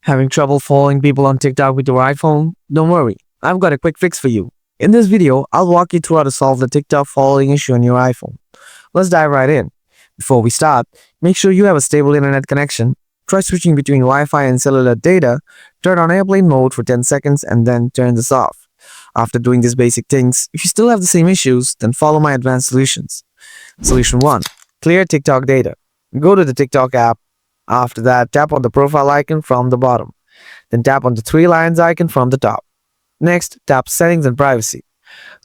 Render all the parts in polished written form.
Having trouble following people on TikTok with your iPhone? Don't worry, I've got a quick fix for you. In this video, I'll walk you through how to solve the TikTok following issue on your iPhone. Let's dive right in. Before we start, make sure you have a stable internet connection. Try switching between Wi-Fi and cellular data, turn on airplane mode for 10 seconds and then turn this off. After doing these basic things, if you still have the same issues, then follow my advanced solutions. Solution 1. Clear TikTok data. Go to the TikTok app. After that, tap on the profile icon from the bottom. Then tap on the three lines icon from the top. Next, tap Settings and Privacy.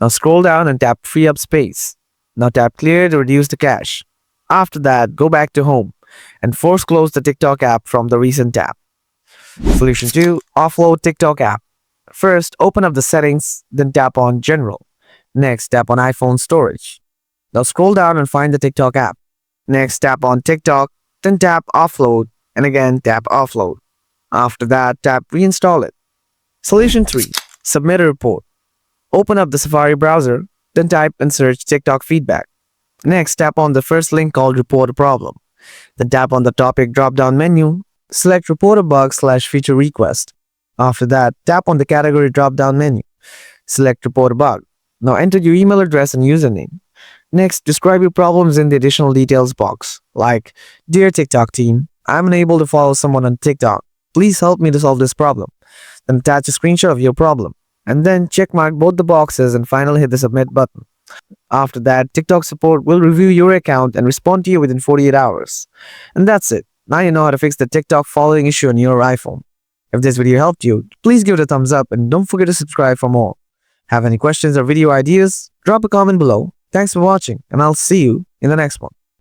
Now scroll down and tap Free Up Space. Now tap Clear to reduce the cache. After that, go back to Home and force close the TikTok app from the recent tab. Solution 2. Offload TikTok app. First, open up the settings, then tap on General. Next, tap on iPhone Storage. Now scroll down and find the TikTok app. Next, tap on TikTok, then tap Offload, and again tap Offload. After that, tap Reinstall it. Solution 3. Submit a report. Open up the Safari browser, then type and search TikTok feedback. Next, tap on the first link called Report a Problem. Then tap on the topic drop-down menu, select Report a Bug/Feature Request. After that, tap on the category drop-down menu. Select Report a Bug. Now enter your email address and username. Next, describe your problems in the additional details box, like, Dear TikTok team, I'm unable to follow someone on TikTok. Please help me to solve this problem. Then attach a screenshot of your problem. And then checkmark both the boxes and finally hit the submit button. After that, TikTok support will review your account and respond to you within 48 hours. And that's it. Now you know how to fix the TikTok following issue on your iPhone. If this video helped you, please give it a thumbs up and don't forget to subscribe for more. Have any questions or video ideas? Drop a comment below. Thanks for watching and I'll see you in the next one.